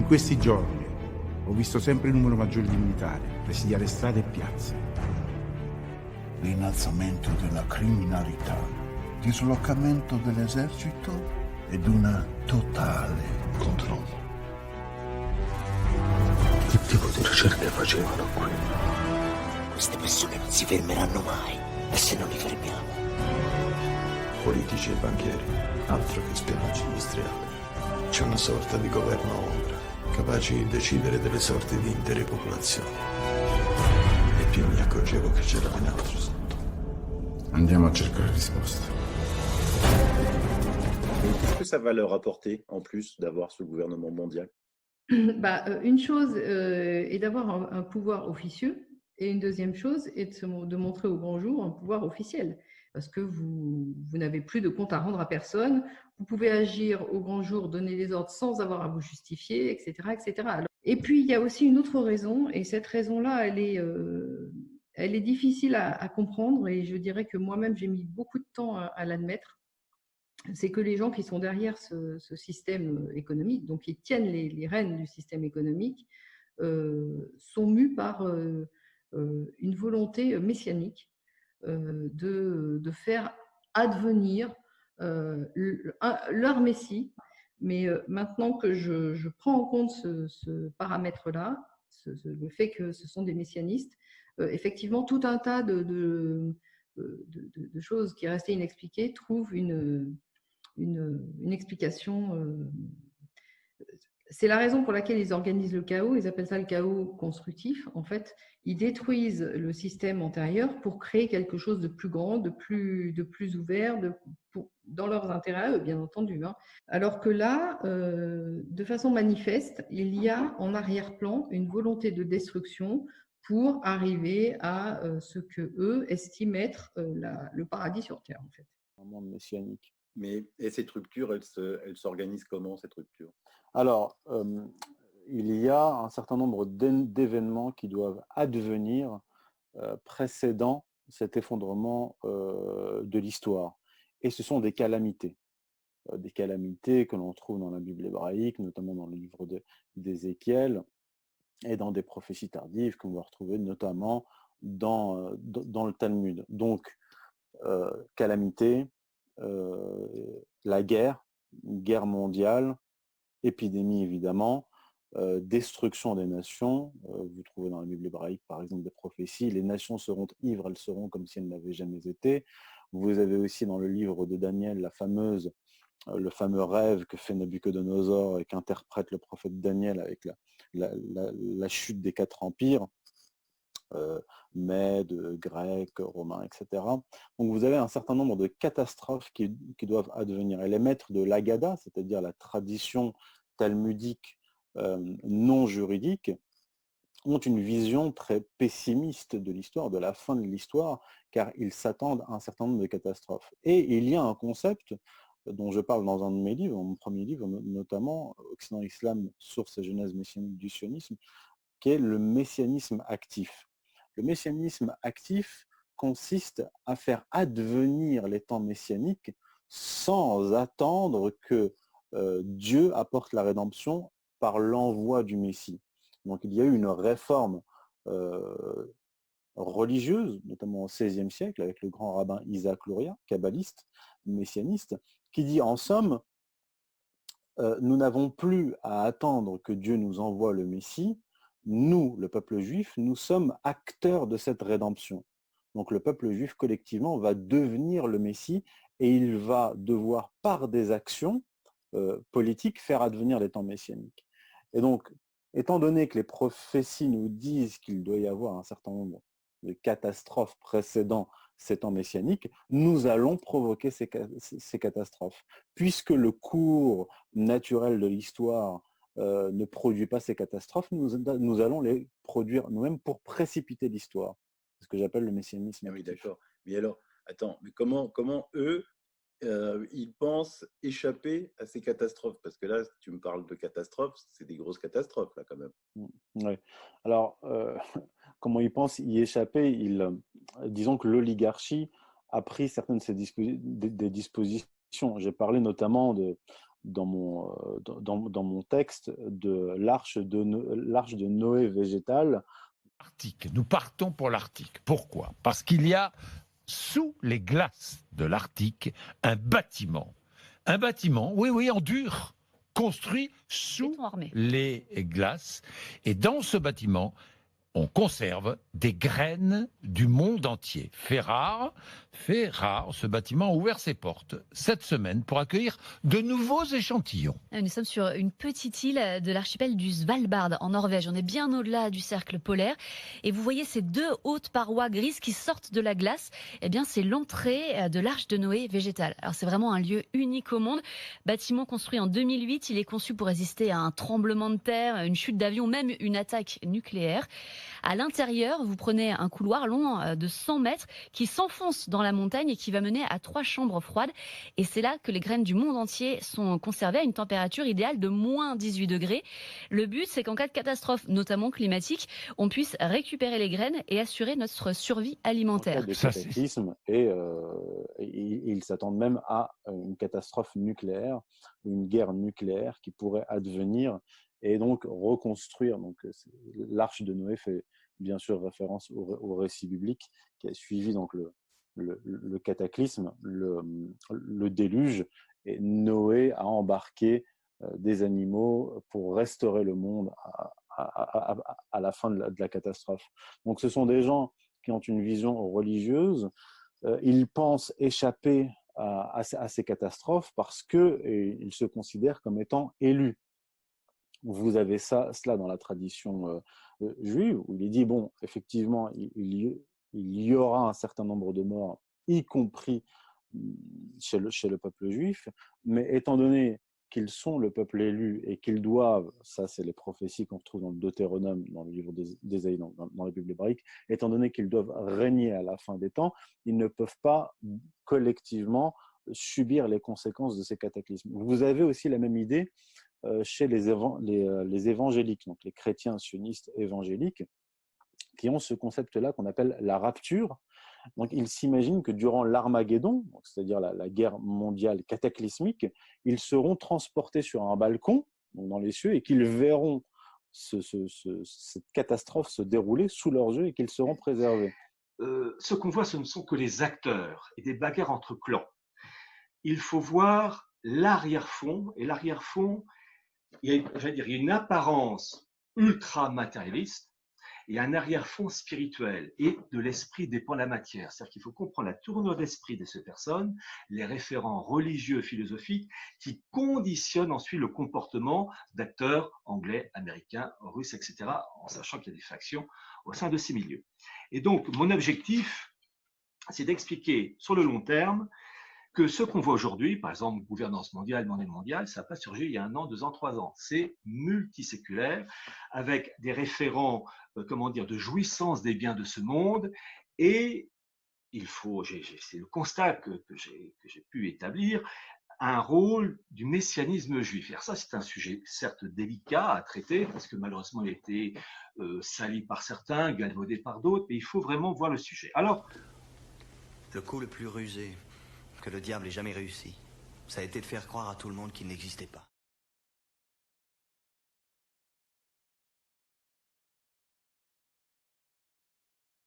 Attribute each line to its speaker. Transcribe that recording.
Speaker 1: In questi giorni ho visto sempre il numero maggiore di militari presidiare strade e piazze.
Speaker 2: L'innalzamento della criminalità, dislocamento dell'esercito ed una totale controllo.
Speaker 3: Che tipo di ricerche facevano qui?
Speaker 4: Queste persone non si fermeranno mai, e se non li fermiamo?
Speaker 3: Politici e banchieri, altro che spionaggio industriale. C'è una sorta di governo a ombra, capaci di decidere delle sorti di intere popolazioni. E più mi accorgevo che c'era ben altro sotto.
Speaker 1: Andiamo a cercare risposte.
Speaker 5: Et qu'est-ce que ça va leur apporter en plus d'avoir ce gouvernement mondial?
Speaker 6: Une chose est d'avoir un pouvoir officieux, et une deuxième chose est de montrer au grand jour un pouvoir officiel, parce que vous n'avez plus de compte à rendre à personne, vous pouvez agir au grand jour, donner des ordres sans avoir à vous justifier, etc. etc. Alors, et puis, il y a aussi une autre raison, et cette raison-là, elle est difficile à comprendre, et je dirais que moi-même, j'ai mis beaucoup de temps à l'admettre. C'est que les gens qui sont derrière ce système économique, donc qui tiennent les rênes du système économique, sont mus par une volonté messianique de faire advenir leur Messie. Mais maintenant que je prends en compte ce paramètre-là, le fait que ce sont des messianistes, effectivement, tout un tas de choses qui restaient inexpliquées trouvent une explication. C'est la raison pour laquelle ils organisent le chaos. Ils appellent ça le chaos constructif. En fait, ils détruisent le système antérieur pour créer quelque chose de plus grand, de plus ouvert, dans leurs intérêts à eux, bien entendu. Hein. Alors que là, de façon manifeste, il y a en arrière-plan une volonté de destruction pour arriver à ce que eux estiment être le paradis sur Terre, en fait.
Speaker 7: Un monde messianique.
Speaker 5: Et ces structures, elles s'organisent comment, ces structures?
Speaker 7: Alors, il y a un certain nombre d'événements qui doivent advenir précédant cet effondrement de l'histoire. Et ce sont des calamités que l'on trouve dans la Bible hébraïque, notamment dans le livre d'Ézéchiel et dans des prophéties tardives qu'on va retrouver notamment dans le Talmud. Donc, calamité, la guerre, une guerre mondiale, épidémie évidemment, destruction des nations. Vous trouvez dans la Bible hébraïque par exemple des prophéties, les nations seront ivres, elles seront comme si elles n'avaient jamais été. Vous avez aussi dans le livre de Daniel le fameux rêve que fait Nabuchodonosor et qu'interprète le prophète Daniel avec la chute des 4 empires, Mèdes, Grecs, Romains, etc. Donc vous avez un certain nombre de catastrophes qui doivent advenir. Et les maîtres de l'Agada, c'est-à-dire la tradition talmudique non juridique, ont une vision très pessimiste de l'histoire, de la fin de l'histoire, car ils s'attendent à un certain nombre de catastrophes. Et il y a un concept dont je parle dans un de mes livres, mon premier livre notamment, Occident Islam, source et genèse messianique du sionisme, qui est le messianisme actif. Le messianisme actif consiste à faire advenir les temps messianiques sans attendre que Dieu apporte la rédemption par l'envoi du Messie. Donc il y a eu une réforme religieuse, notamment au XVIe siècle, avec le grand rabbin Isaac Luria, kabbaliste, messianiste, qui dit en somme, nous n'avons plus à attendre que Dieu nous envoie le Messie, nous, le peuple juif, nous sommes acteurs de cette rédemption. Donc le peuple juif collectivement va devenir le Messie et il va devoir par des actions politiques faire advenir les temps messianiques. Et donc, étant donné que les prophéties nous disent qu'il doit y avoir un certain nombre de catastrophes précédant ces temps messianiques, nous allons provoquer ces catastrophes. Puisque le cours naturel de l'histoire ne produit pas ces catastrophes, nous allons les produire nous-mêmes pour précipiter l'histoire. C'est ce que j'appelle le messianisme.
Speaker 5: Ah oui, d'accord. Mais alors, attends, mais comment eux, ils pensent échapper à ces catastrophes? Parce que là, tu me parles de catastrophes, c'est des grosses catastrophes, là, quand même.
Speaker 7: Oui. Alors, comment ils pensent y échapper? Disons que l'oligarchie a pris certaines de des dispositions. J'ai parlé notamment dans mon texte de l'arche de Noé végétale.
Speaker 8: Arctique. Nous partons pour l'Arctique. Pourquoi? Parce qu'il y a sous les glaces de l'Arctique un bâtiment. Un bâtiment, oui, en dur, construit sous les glaces. Et dans ce bâtiment, on conserve des graines du monde entier. Fait rare, ce bâtiment a ouvert ses portes cette semaine pour accueillir de nouveaux échantillons.
Speaker 9: Nous sommes sur une petite île de l'archipel du Svalbard en Norvège. On est bien au-delà du cercle polaire. Et vous voyez ces deux hautes parois grises qui sortent de la glace. Eh bien, c'est l'entrée de l'arche de Noé végétale. Alors, c'est vraiment un lieu unique au monde. Bâtiment construit en 2008, il est conçu pour résister à un tremblement de terre, une chute d'avion, même une attaque nucléaire. À l'intérieur, vous prenez un couloir long de 100 mètres qui s'enfonce dans la montagne et qui va mener à 3 chambres froides. Et c'est là que les graines du monde entier sont conservées à une température idéale de moins 18 degrés. Le but, c'est qu'en cas de catastrophe, notamment climatique, on puisse récupérer les graines et assurer notre survie alimentaire.
Speaker 7: En cas de cataclysme, et ils s'attendent même à une catastrophe nucléaire, une guerre nucléaire qui pourrait advenir et donc reconstruire. Donc, l'arche de Noé fait bien sûr référence au récit biblique qui a suivi donc le cataclysme, le déluge, et Noé a embarqué des animaux pour restaurer le monde à la fin de la catastrophe. Donc ce sont des gens qui ont une vision religieuse, ils pensent échapper à ces catastrophes parce qu'ils se considèrent comme étant élus. Vous avez cela dans la tradition juive, où il est dit, bon, effectivement, il y aura un certain nombre de morts, y compris chez le peuple juif, mais étant donné qu'ils sont le peuple élu et qu'ils doivent, ça c'est les prophéties qu'on retrouve dans le Deutéronome, dans le livre d'Ésaïe, dans la Bible hébraïque, étant donné qu'ils doivent régner à la fin des temps, ils ne peuvent pas collectivement subir les conséquences de ces cataclysmes. Vous avez aussi la même idée chez les évangéliques, donc les chrétiens sionistes évangéliques, qui ont ce concept-là qu'on appelle la rapture. Donc, ils s'imaginent que durant l'Armageddon, c'est-à-dire la guerre mondiale cataclysmique, ils seront transportés sur un balcon, donc dans les cieux, et qu'ils verront cette catastrophe se dérouler sous leurs yeux et qu'ils seront préservés.
Speaker 10: Ce qu'on voit, ce ne sont que les acteurs et des bagarres entre clans. Il faut voir l'arrière-fond, et l'arrière-fond, il y a une apparence ultra-matérialiste et un arrière-fond spirituel, et de l'esprit dépend la matière. C'est-à-dire qu'il faut comprendre la tournure d'esprit de ces personnes, les référents religieux, philosophiques, qui conditionnent ensuite le comportement d'acteurs anglais, américains, russes, etc., en sachant qu'il y a des factions au sein de ces milieux. Et donc, mon objectif, c'est d'expliquer sur le long terme que ce qu'on voit aujourd'hui, par exemple, gouvernance mondiale, monnaie mondiale, ça n'a pas surgi il y a 1 an, 2 ans, 3 ans. C'est multiséculaire, avec des référents, de jouissance des biens de ce monde. Et il faut, c'est le constat que j'ai pu établir, un rôle du messianisme juif. Et ça, c'est un sujet certes délicat à traiter, parce que malheureusement, il a été sali par certains, galvaudé par d'autres, mais il faut vraiment voir le sujet. Alors,
Speaker 11: le coup le plus rusé que le diable ait jamais réussi, ça a été de faire croire à tout le monde qu'il n'existait pas.